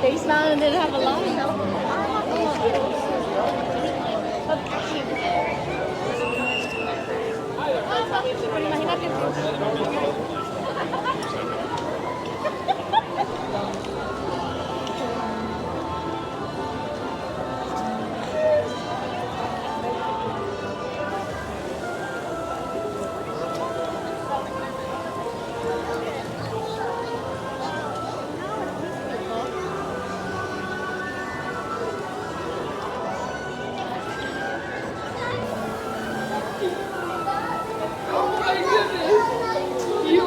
Spacemountain didn't have a line. You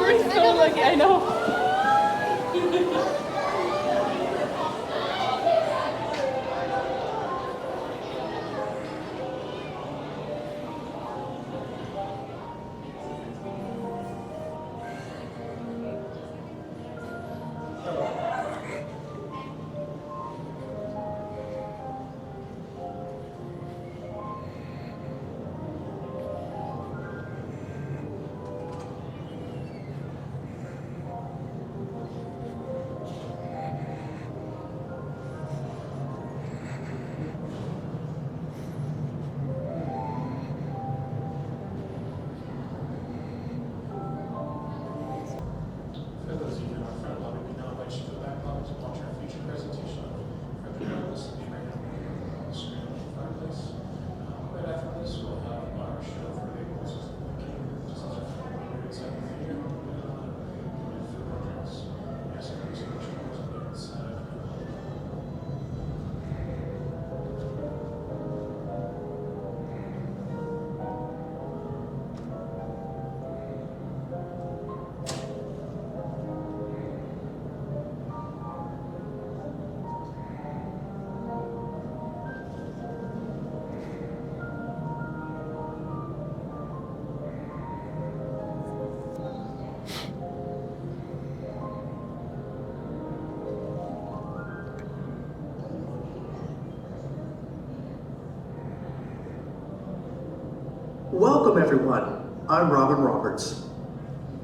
Welcome everyone, I'm Robin Roberts.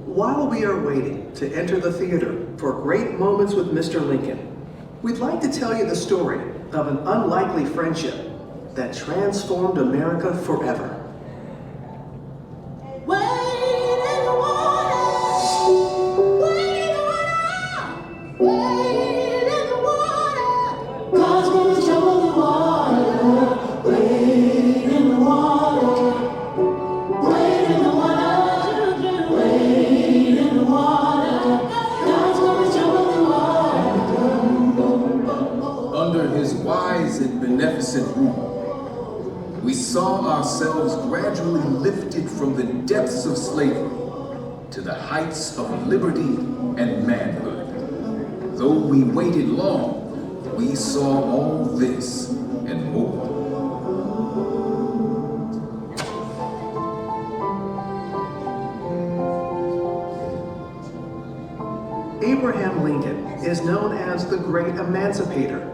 While we are waiting to enter the theater for great moments with Mr. Lincoln, we'd like to tell you the story of an unlikely friendship that transformed America forever. Beneficent rule, we saw ourselves gradually lifted from the depths of slavery to the heights of liberty and manhood. Though we waited long, we saw all this and more. Abraham Lincoln is known as the Great Emancipator,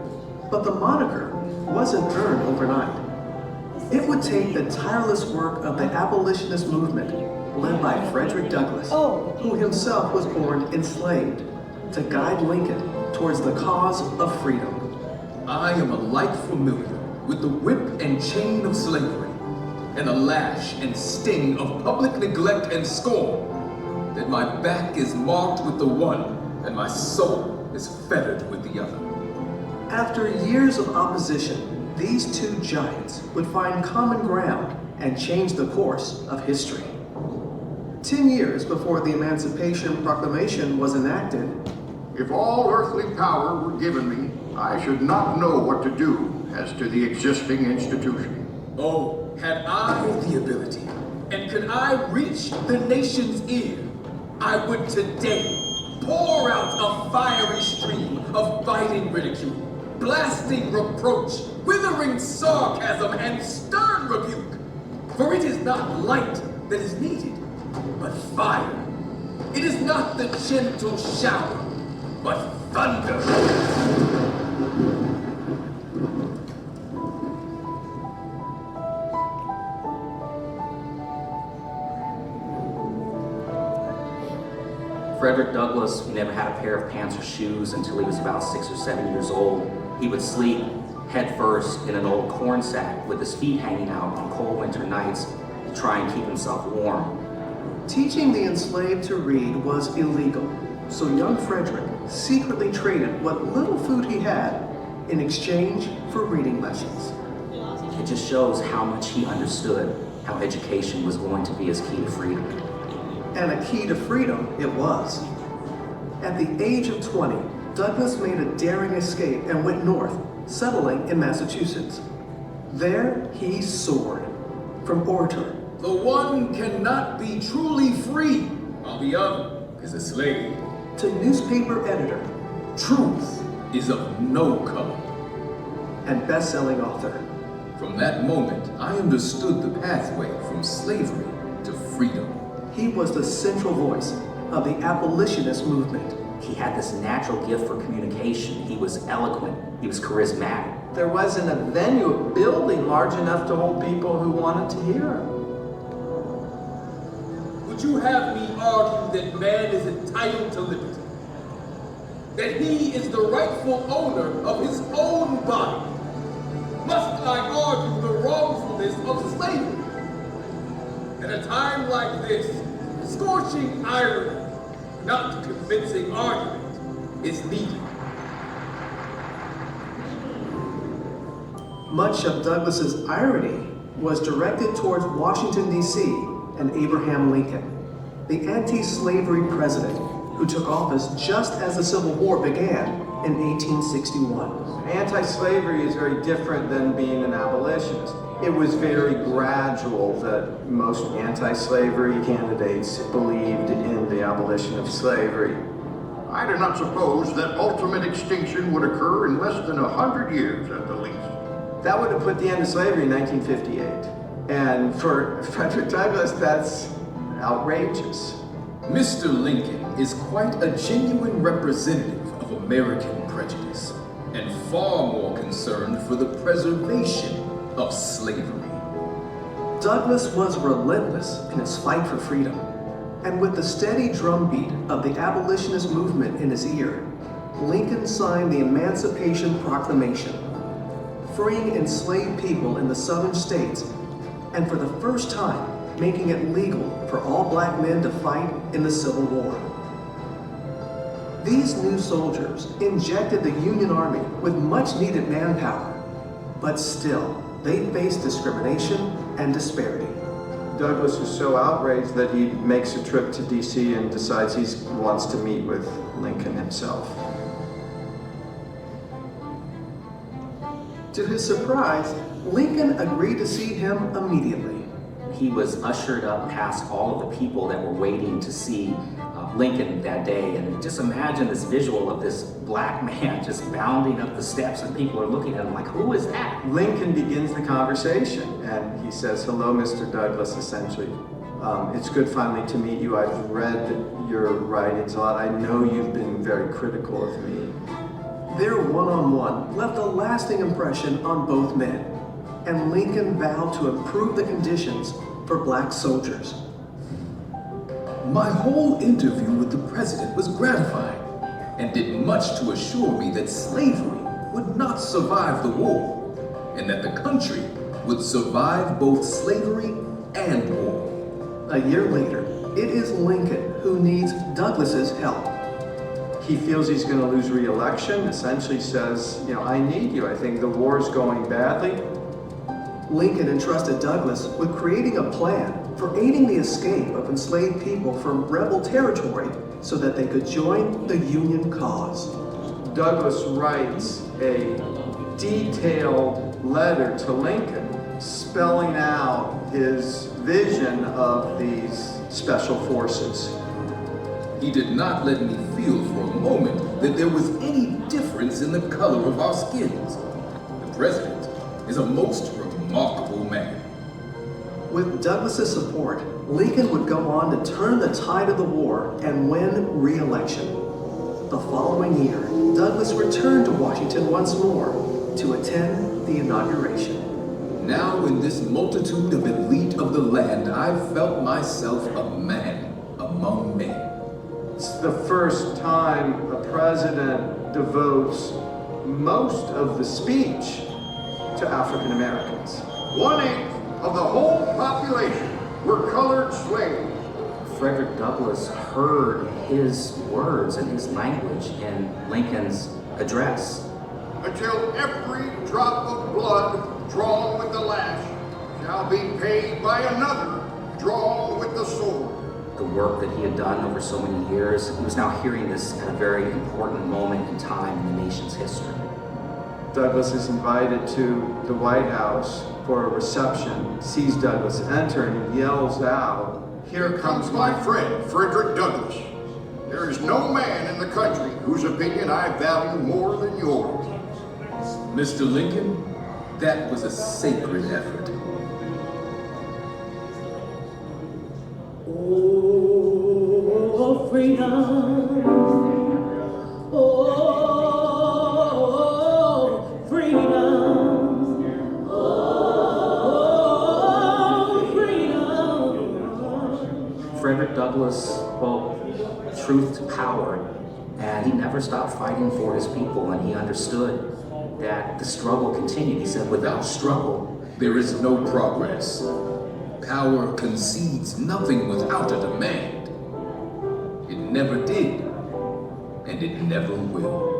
but the moniker wasn't earned overnight. It would take the tireless work of the abolitionist movement led by Frederick Douglass, who himself was born enslaved, to guide Lincoln towards the cause of freedom. I am alike familiar with the whip and chain of slavery, and the lash and sting of public neglect and scorn, that my back is marked with the one and my soul is fettered with the other. After years of opposition, these two giants would find common ground and change the course of history. 10 years before the Emancipation Proclamation was enacted, if all earthly power were given me, I should not know what to do as to the existing institution. Oh, had I the ability, and could I reach the nation's ear, I would today pour out a fiery stream of biting ridicule, blasting reproach, withering sarcasm, and stern rebuke. For it is not light that is needed, but fire. It is not the gentle shower, but thunder. Frederick Douglass never had a pair of pants or shoes until he was about 6 or 7 years old. He would sleep head first in an old corn sack with his feet hanging out on cold winter nights to try and keep himself warm. Teaching the enslaved to read was illegal, so young Frederick secretly traded what little food he had in exchange for reading lessons. It just shows how much he understood how education was going to be his key to freedom. And a key to freedom it was. At the age of 20, Douglass made a daring escape and went north, settling in Massachusetts. There he soared, from orator. The one cannot be truly free, while the other is a slave. To newspaper editor. Truth is of no color. And best-selling author. From that moment, I understood the pathway from slavery to freedom. He was the central voice of the abolitionist movement. He had this natural gift for communication. He was eloquent. He was charismatic. There wasn't a venue, a building large enough to hold people who wanted to hear him. Would you have me argue that man is entitled to liberty? That he is the rightful owner of his own body? Must I argue the wrongfulness of slavery? At a time like this, scorching irony, not convincing argument, is needed. Much of Douglass's irony was directed towards Washington, D.C. and Abraham Lincoln, the anti-slavery president who took office just as the Civil War began in 1861. Anti-slavery is very different than being an abolitionist. It was very gradual that most anti-slavery candidates believed in the abolition of slavery. I do not suppose that ultimate extinction would occur in less than 100 years at the least. That would have put the end of slavery in 1958. And for Frederick Douglass, that's outrageous. Mr. Lincoln is quite a genuine representative of American prejudice, and far more concerned for the preservation of slavery. Douglas was relentless in his fight for freedom, and with the steady drumbeat of the abolitionist movement in his ear, Lincoln signed the Emancipation Proclamation, freeing enslaved people in the southern states, and for the first time, making it legal for all black men to fight in the Civil War. These new soldiers injected the Union Army with much needed manpower, but still, they faced discrimination and disparity. Douglas is so outraged that he makes a trip to DC and decides he wants to meet with Lincoln himself. To his surprise, Lincoln agreed to see him immediately. He was ushered up past all of the people that were waiting to see Lincoln that day. And just imagine this visual of this black man just bounding up the steps, and people are looking at him like, who is that? Lincoln begins the conversation and he says, "Hello, Mr. Douglas," essentially. "It's good finally to meet you. I've read your writings a lot. I know you've been very critical of me." Their one-on-one left a lasting impression on both men, and Lincoln vowed to improve the conditions for black soldiers. My whole interview with the president was gratifying and did much to assure me that slavery would not survive the war and that the country would survive both slavery and war. A year later, it is Lincoln who needs Douglas's help. He feels he's going to lose re-election, essentially says, "I need you. I think the war's going badly." Lincoln entrusted Douglas with creating a plan for aiding the escape of enslaved people from rebel territory so that they could join the Union cause. Douglas writes a detailed letter to Lincoln spelling out his vision of these special forces. He did not let me feel for a moment that there was any difference in the color of our skins. The president is a most remarkable man. With Douglas's support, Lincoln would go on to turn the tide of the war and win re-election. The following year, Douglas returned to Washington once more to attend the inauguration. Now in this multitude of elite of the land, I felt myself a man among men. It's the first time a president devotes most of the speech to African Americans. 1/8 of the whole population were colored slaves. Frederick Douglass heard his words and his language in Lincoln's address. Until every drop of blood drawn with the lash shall be paid by another drawn with the sword. The work that he had done over so many years, he was now hearing this at a very important moment in time in the nation's history. Douglas is invited to the White House for a reception, sees Douglas enter, and he yells out, Here comes my friend, Frederick Douglass. There is no man in the country whose opinion I value more than yours. Mr. Lincoln, that was a sacred effort. Oh, freedom. Oh, freedom. Oh, freedom. Frederick Douglass spoke truth to power, and he never stopped fighting for his people, and he understood that the struggle continued. He said, without struggle, There is no progress. Power concedes nothing without a demand. It never did, and it never will.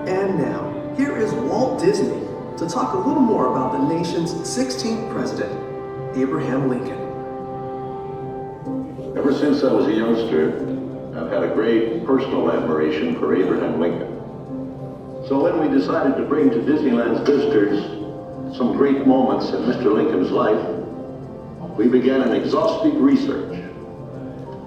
And now, here is Walt Disney to talk a little more about the nation's 16th president, Abraham Lincoln. Ever since I was a youngster, I've had a great personal admiration for Abraham Lincoln. So when we decided to bring to Disneyland's visitors some great moments in Mr. Lincoln's life, we began an exhaustive research.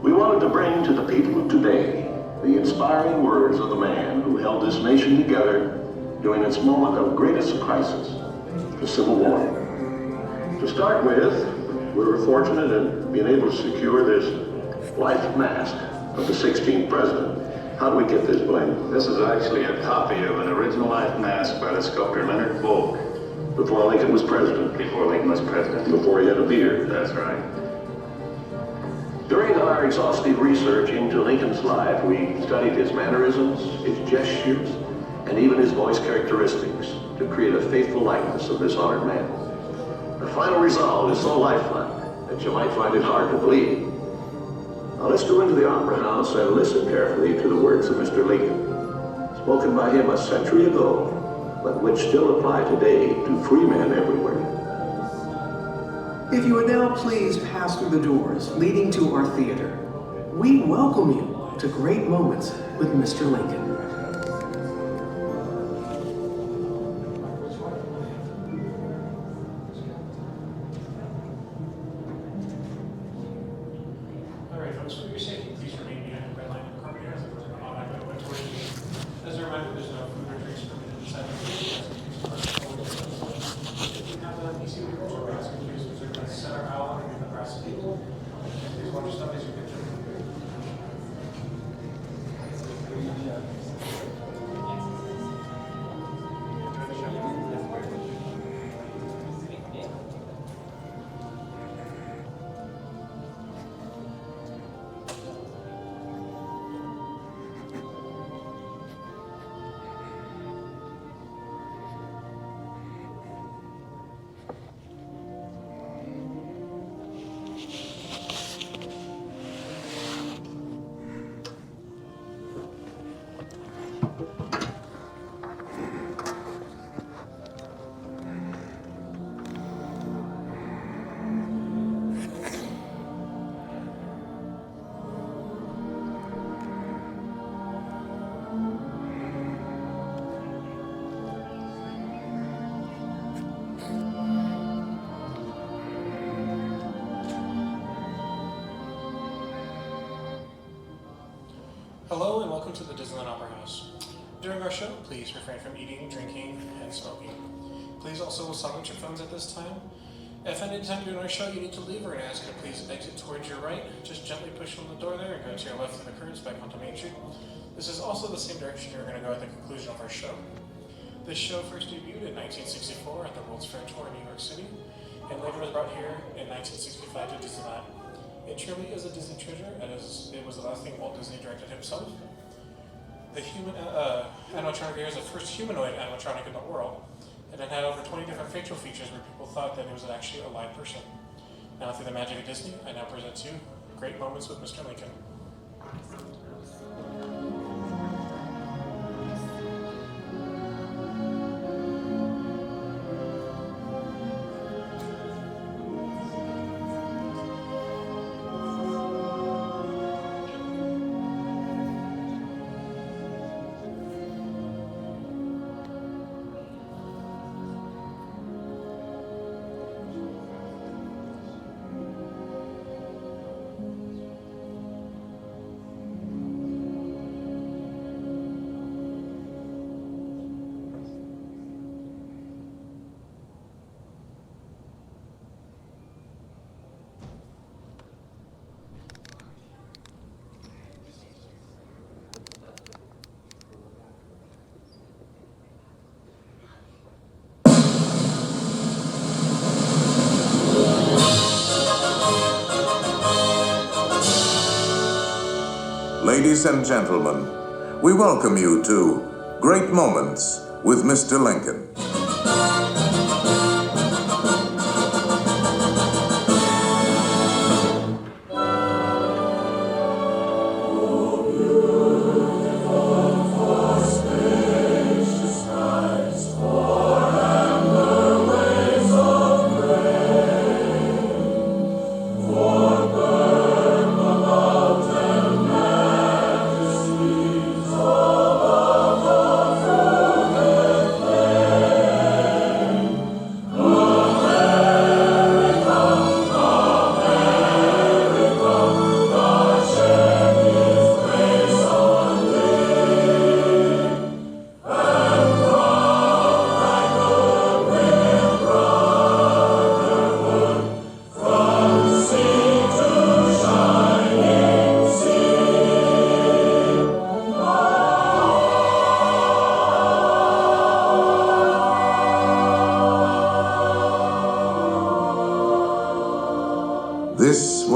We wanted to bring to the people of today the inspiring words of the man who held this nation together during its moment of greatest crisis, the Civil War. To start with, we were fortunate in being able to secure this life mask of the 16th president. How do we get this, Blaine? This is actually a copy of an original life mask by the sculptor Leonard Volk. Before Lincoln was president. Before Lincoln was president. Before he had a beard. That's right. During our exhaustive research into Lincoln's life, we studied his mannerisms, his gestures, and even his voice characteristics to create a faithful likeness of this honored man. The final result is so lifelike that you might find it hard to believe. Now let's go into the Opera House and listen carefully to the words of Mr. Lincoln, spoken by him a century ago, but which still apply today to free men everywhere. If you would now please pass through the doors leading to our theater, we welcome you to Great Moments with Mr. Lincoln. All right, folks, for your safety, please remain behind the red line of carpet here as the doors are automatically open towards you. As a reminder, there's no food or drinks permitted inside the theater. If you have an easy remote or basket, please reserve the center aisle and the brass table. Please watch your stuff as you get through. Hello and welcome to the Disneyland Opera House. During our show, please refrain from eating, drinking, and smoking. Please also silence your phones at this time. If any time during our show you need to leave, we're going to ask you to please exit towards your right. Just gently push on the door there and go to your left through the curtains back onto Main Street. This is also the same direction you're going to go at the conclusion of our show. This show first debuted in 1964 at the World's Fair Tour in New York City, and later was brought here in 1965 to Disneyland. It truly is a Disney treasure, as it was the last thing Walt Disney directed himself. The human animatronic here is the first humanoid animatronic in the world, and it had over 20 different facial features where people thought that it was actually a live person. Now, through the magic of Disney, I now present to you Great Moments with Mr. Lincoln. Ladies and gentlemen, we welcome you to Great Moments with Mr. Lincoln.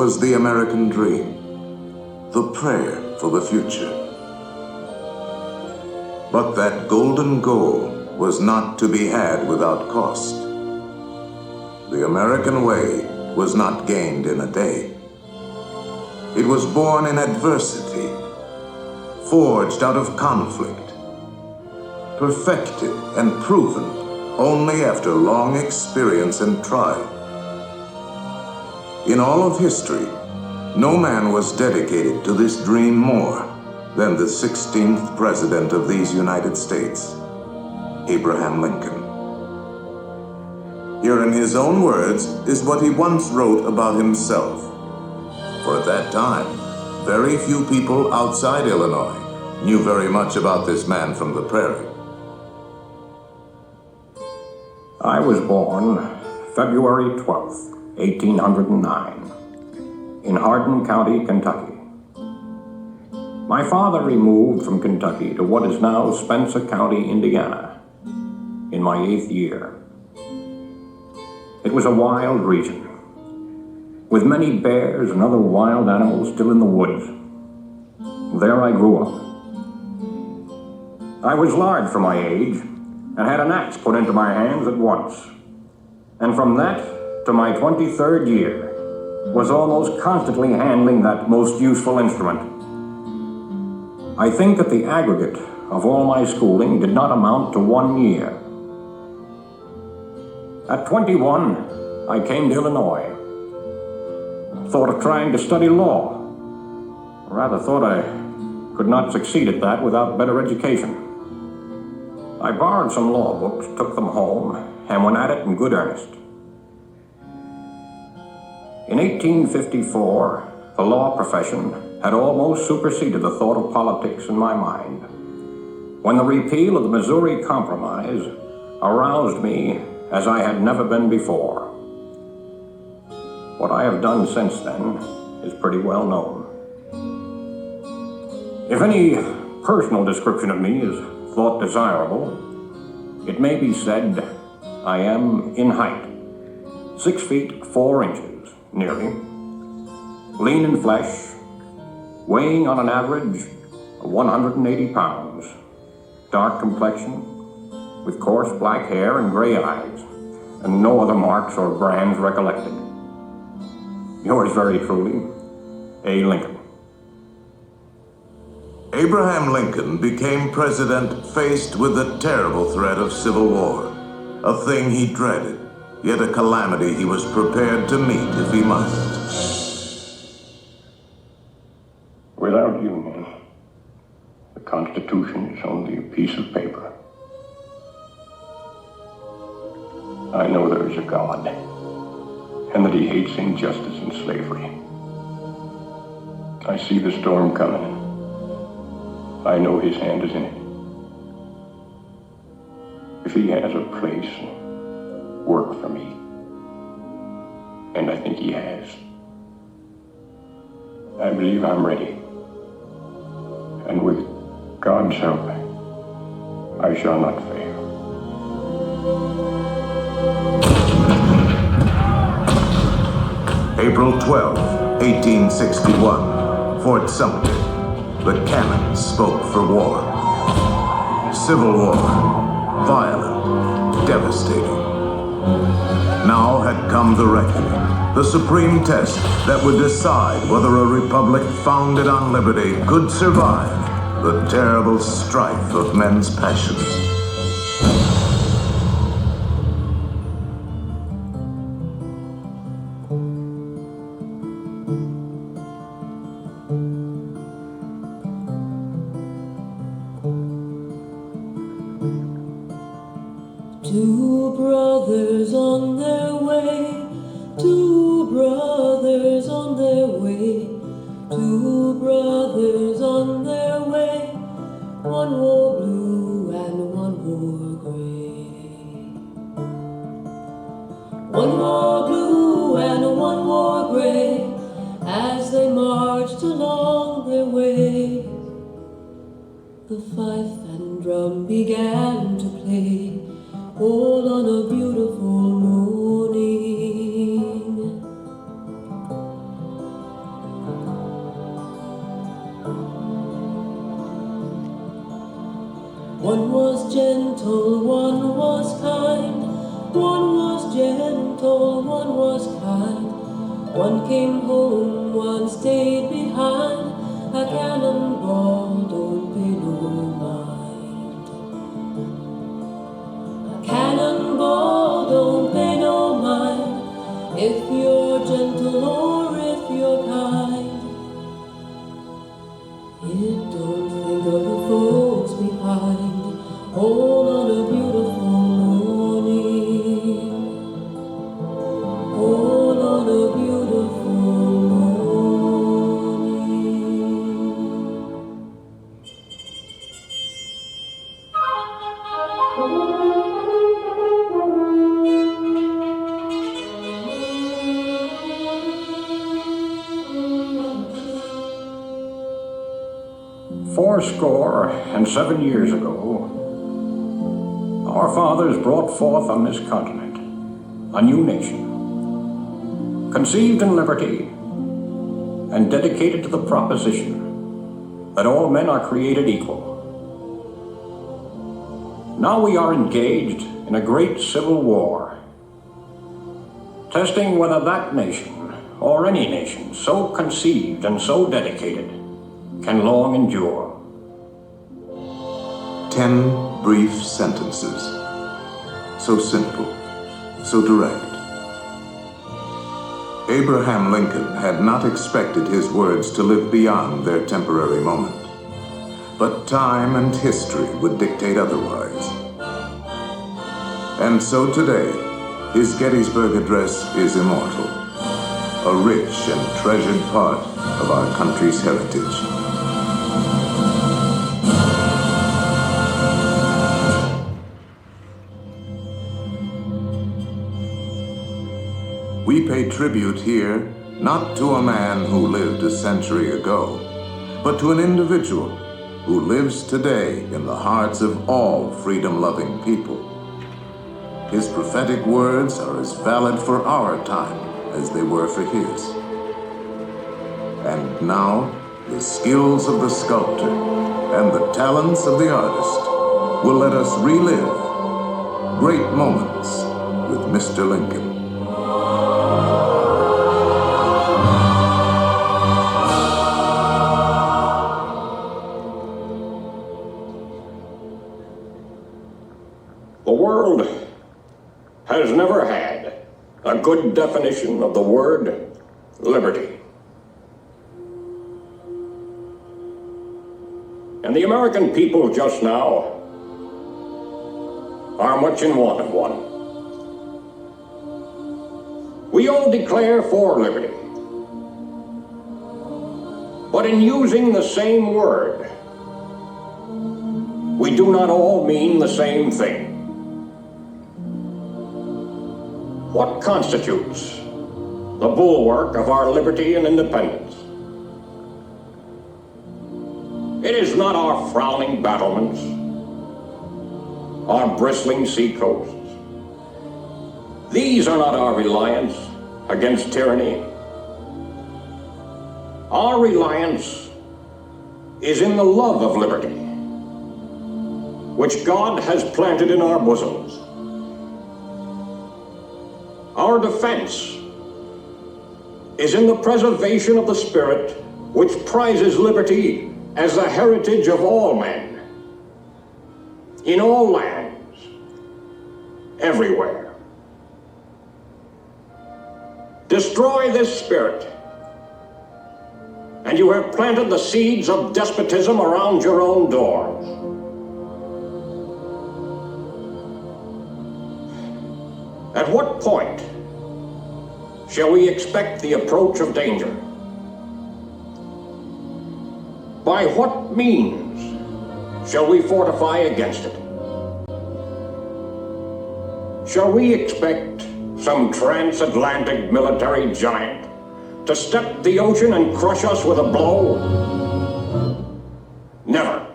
was the American dream, the prayer for the future. But that golden goal was not to be had without cost. The American way was not gained in a day. It was born in adversity, forged out of conflict, perfected and proven only after long experience and trial. In all of history, no man was dedicated to this dream more than the 16th President of these United States, Abraham Lincoln. Here in his own words is what he once wrote about himself. For at that time, very few people outside Illinois knew very much about this man from the prairie. I was born February 12th, 1809, in Hardin County, Kentucky. My father removed from Kentucky to what is now Spencer County, Indiana, in my 8th year. It was a wild region, with many bears and other wild animals still in the woods. There I grew up. I was large for my age, and had an axe put into my hands at once. And from that to my 23rd year, was almost constantly handling that most useful instrument. I think that the aggregate of all my schooling did not amount to 1 year. At 21, I came to Illinois. Thought of trying to study law. Rather thought I could not succeed at that without better education. I borrowed some law books, took them home, and went at it in good earnest. In 1854, the law profession had almost superseded the thought of politics in my mind, when the repeal of the Missouri Compromise aroused me as I had never been before. What I have done since then is pretty well known. If any personal description of me is thought desirable, it may be said I am in height, 6 feet 4 inches, nearly, lean in flesh, weighing on an average of 180 pounds, dark complexion, with coarse black hair and gray eyes, and no other marks or brands recollected. Yours very truly, A. Lincoln. Abraham Lincoln became president faced with the terrible threat of civil war, a thing he dreaded, yet a calamity he was prepared to meet if he must. Without union, the Constitution is only a piece of paper. I know there is a God, and that he hates injustice and slavery. I see the storm coming. I know his hand is in it. If he has a place and work for me, and I think he has, I believe I'm ready. And with God's help, I shall not fail. April 12, 1861, Fort Sumter. The cannon spoke for war. Civil war, violent, devastating. Now had come the reckoning, the supreme test that would decide whether a republic founded on liberty could survive the terrible strife of men's passions. Two brothers on their way, two brothers on their way, two brothers on their way. One wore blue and one wore gray. One wore blue and one wore gray as they marched along their way. The fife and drum began to play, all on a beautiful morning. One came home, one stayed behind. A cannonball don't pay no mind. A cannonball don't pay no mind if you're gentle or if you're kind. It don't think of the folks behind. All on a beautiful morning. All on a beautiful morning. Fourscore and 7 years ago, our fathers brought forth on this continent a new nation, conceived in liberty and dedicated to the proposition that all men are created equal. Now we are engaged in a great civil war, testing whether that nation, or any nation so conceived and so dedicated, can long endure. 10 brief sentences. So simple, so direct. Abraham Lincoln had not expected his words to live beyond their temporary moment. But time and history would dictate otherwise. And so today, his Gettysburg Address is immortal, a rich and treasured part of our country's heritage. We pay tribute here not to a man who lived a century ago, but to an individual who lives today in the hearts of all freedom-loving people. His prophetic words are as valid for our time as they were for his. And now, the skills of the sculptor and the talents of the artist will let us relive great moments with Mr. Lincoln. The world has never had a good definition of the word liberty. And the American people just now are much in want of one. We all declare for liberty, but in using the same word, we do not all mean the same thing. What constitutes the bulwark of our liberty and independence? It is not our frowning battlements, our bristling seacoasts. These are not our reliance against tyranny. Our reliance is in the love of liberty, which God has planted in our bosoms. Our defense is in the preservation of the spirit which prizes liberty as the heritage of all men, in all lands, everywhere. Destroy this spirit, and you have planted the seeds of despotism around your own doors. At what point shall we expect the approach of danger? By what means shall we fortify against it? Shall we expect some transatlantic military giant to step the ocean and crush us with a blow? Never.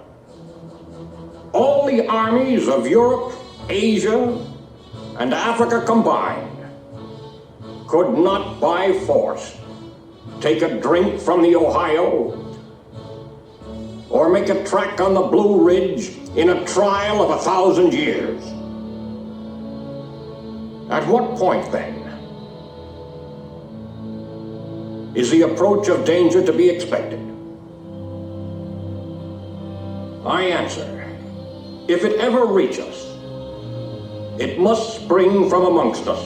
All the armies of Europe, Asia, and Africa combined could not by force take a drink from the Ohio or make a track on the Blue Ridge in a trial of 1,000 years. At what point, then, is the approach of danger to be expected? I answer, if it ever reach us, it must spring from amongst us.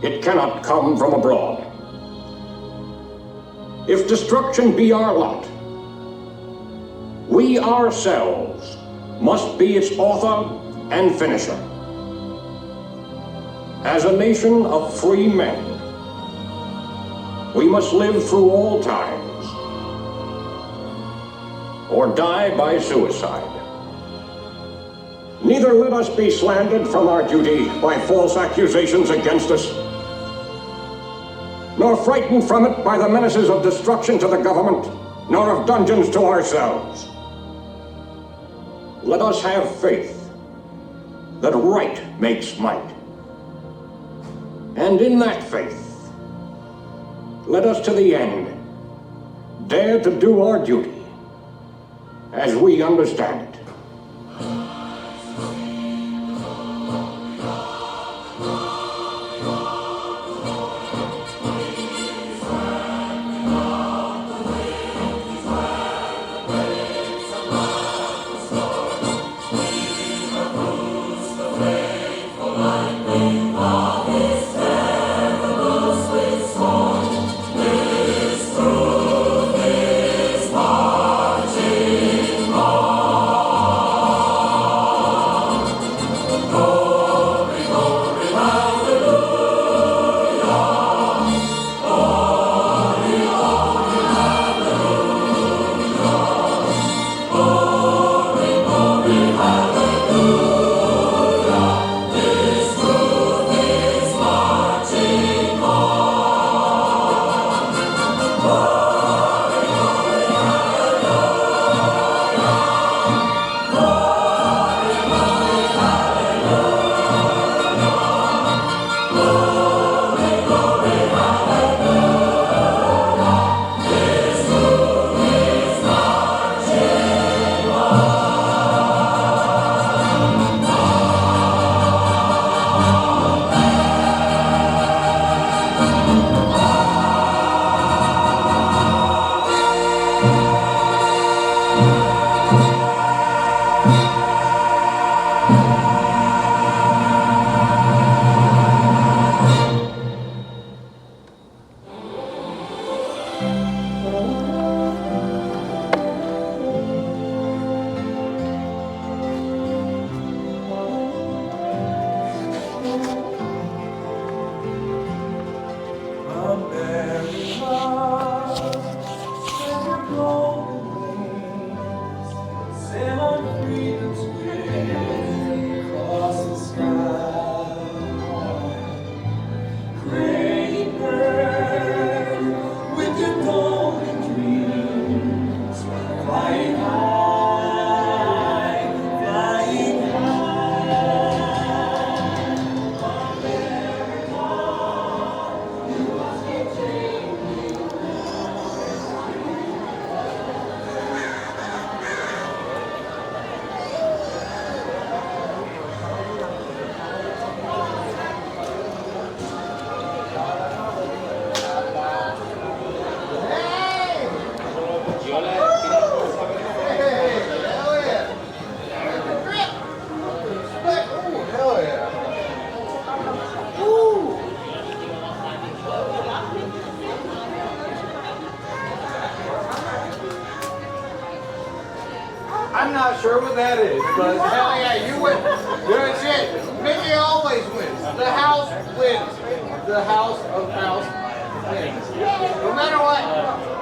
It cannot come from abroad. If destruction be our lot, we ourselves must be its author and finisher. As a nation of free men, we must live through all times or die by suicide. Neither let us be slandered from our duty by false accusations against us, nor frightened from it by the menaces of destruction to the government, nor of dungeons to ourselves. Let us have faith that right makes might. And in that faith, let us to the end dare to do our duty as we understand it. I'm not sure what that is, but hell yeah, you win. That's it. Mickey always wins. The house wins. The house of mouse wins. No matter what.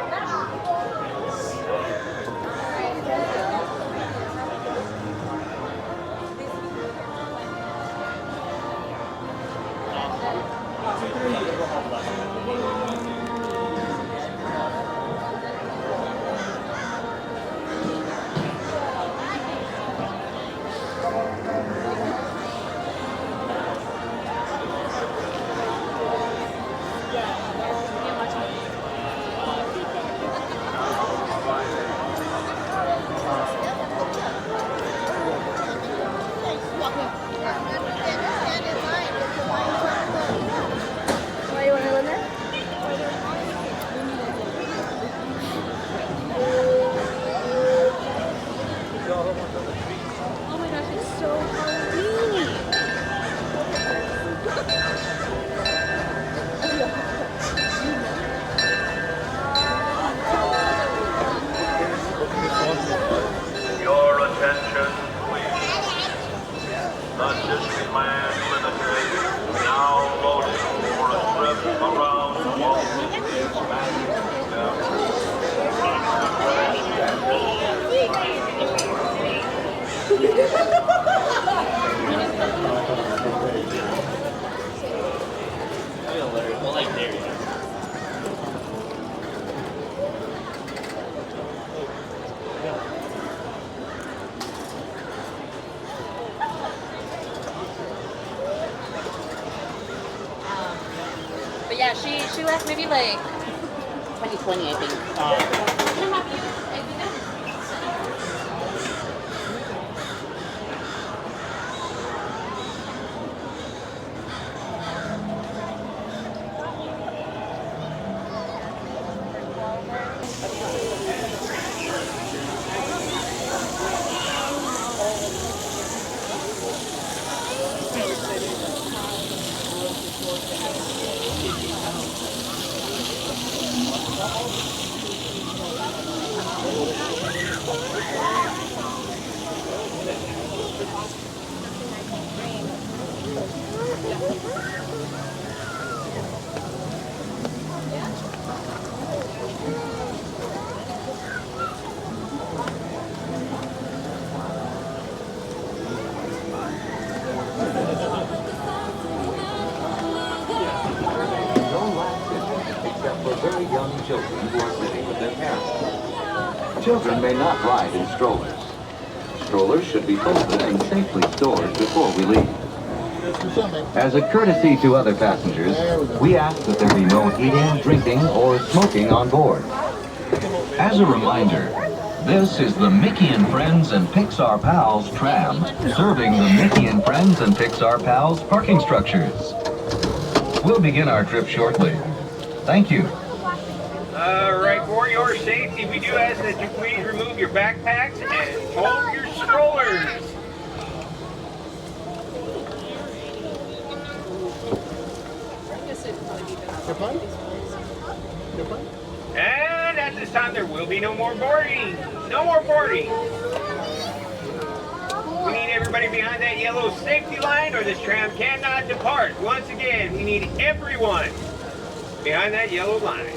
The Disneyland Limited now loaded for a trip around Walt Disney's Magic Kingdom. Well, like there you go. But yeah, she left maybe like 2020, I think. Very young children who are sitting with their parents. Children may not ride in strollers. Strollers should be folded and safely stored before we leave. As a courtesy to other passengers, we ask that there be no eating, drinking, or smoking on board. As a reminder, this is the Mickey and Friends and Pixar Pals tram, serving the Mickey and Friends and Pixar Pals parking structures. We'll begin our trip shortly. Thank you. All right, for your safety, we do ask that you please remove your backpacks and hold your strollers. And at this time, there will be no more boarding. No more boarding. We need everybody behind that yellow safety line or this tram cannot depart. Once again, we need everyone behind that yellow line.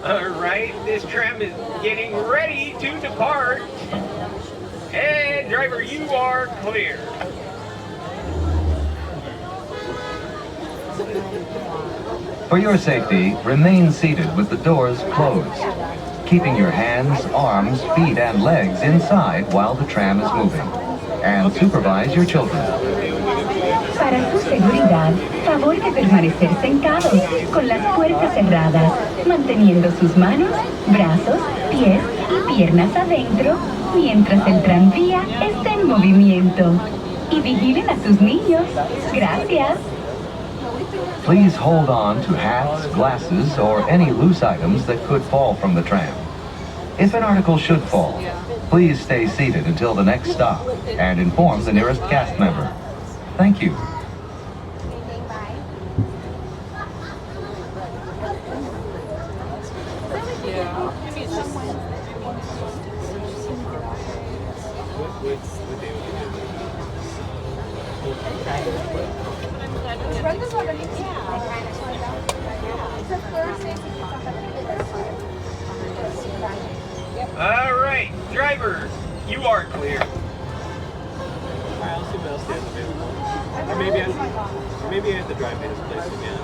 All right, this tram is getting ready to depart. And driver, you are clear. For your safety, remain seated with the doors closed, keeping your hands, arms, feet, and legs inside while the tram is moving. And supervise your children. Para su seguridad, favor de permanecer sentados, con las puertas cerradas, manteniendo sus manos, brazos, pies y piernas adentro, mientras el tranvía está en movimiento. Y vigilen a sus niños. Gracias. Please hold on to hats, glasses, or any loose items that could fall from the tram. If an article should fall, please stay seated until the next stop and inform the nearest cast member. Thank you. All right, driver, you are clear. I'll see what else they have available. Or maybe I have to drive to this place again.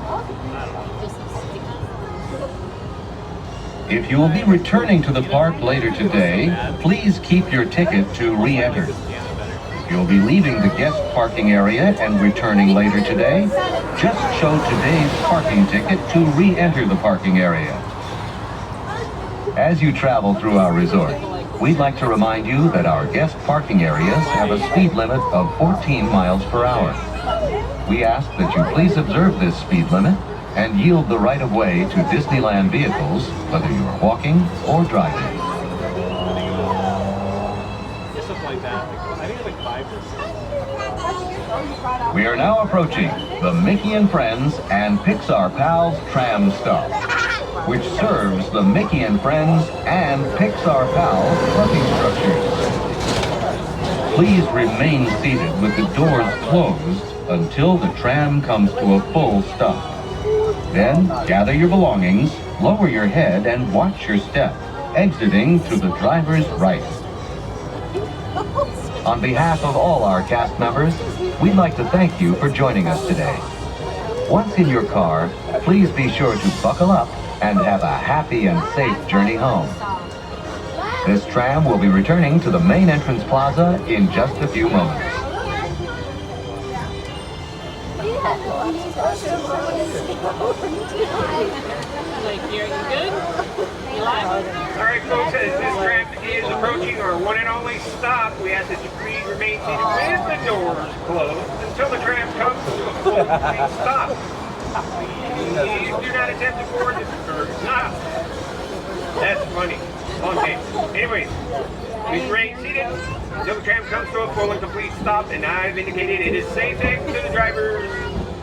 I don't know. If you will be returning to the park later today, please keep your ticket to re-enter. If you'll be leaving the guest parking area and returning later today, just show today's parking ticket to re-enter the parking area. As you travel through our resort, we'd like to remind you that our guest parking areas have a speed limit of 14 miles per hour. We ask that you please observe this speed limit and yield the right-of-way to Disneyland vehicles, whether you are walking or driving. Something like that. I think it's like 5%. We are now approaching the Mickey and Friends and Pixar Pals tram stop. which serves the Mickey and Friends and Pixar Pals parking structures. Please remain seated with the doors closed until the tram comes to a full stop. Then gather your belongings, lower your head, and watch your step, exiting to the driver's right. On behalf of all our cast members, we'd like to thank you for joining us today. Once in your car, please be sure to buckle up and have a happy and safe journey home. This tram will be returning to the main entrance plaza in just a few moments. Alright folks, as this tram is approaching our one and only stop, we ask that you please remain seated with the doors closed until the tram comes to a full stop. Please do not attempt to board this stop. That's funny. Long name. Anyways, please remain seated until the tram comes to a full and complete stop, and I've indicated it is safe to the driver's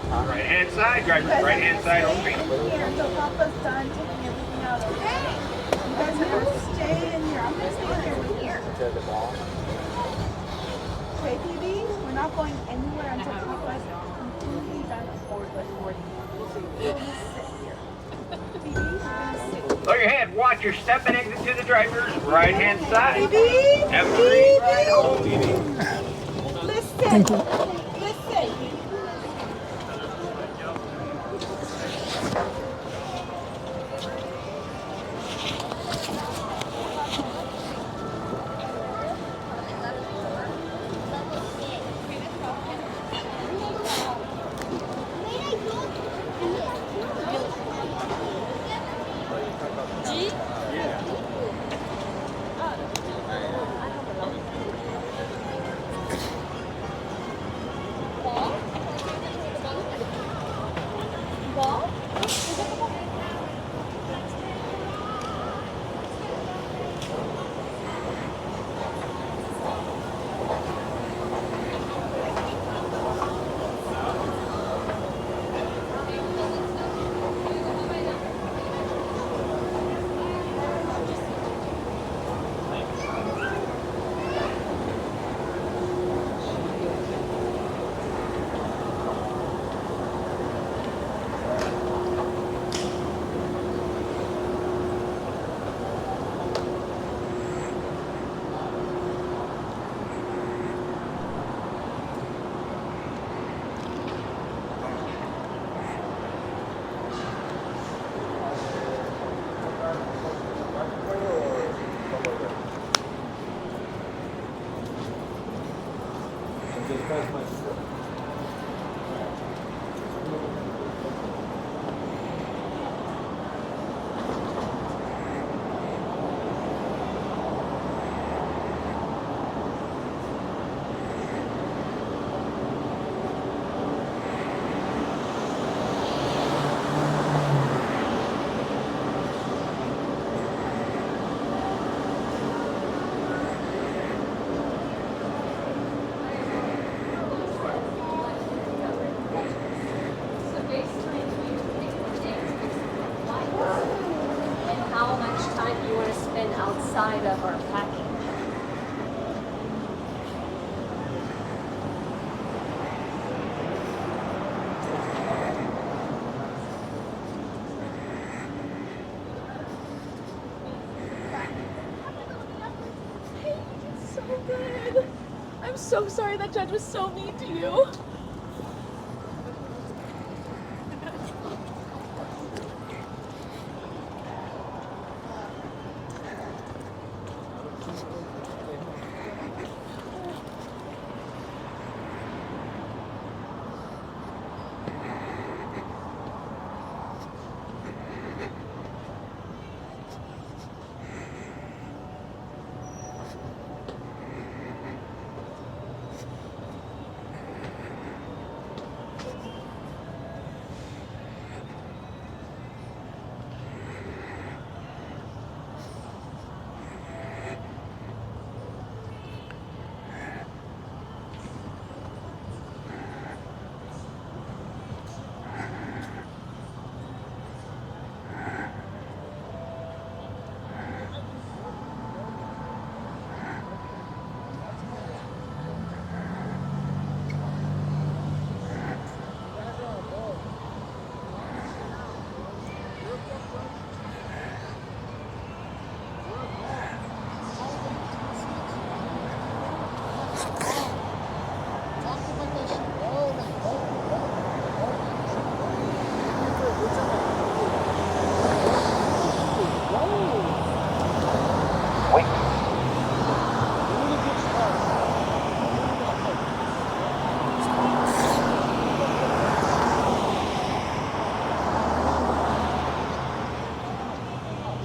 right-hand side, only. Until Papa's done taking everything out, okay? You guys are going to stay in here. I'm going to stay here. Okay, PB? We're not going anywhere until Papa's completely done boarding. So you're going to sit here. PB, you're going to sit here. Lower your head, watch your step and exit to the driver's right-hand side. PB? Have a great ride home. Listen. Listen. Outside of our packing. Hey, you did so good. I'm so sorry that judge was so mean to you.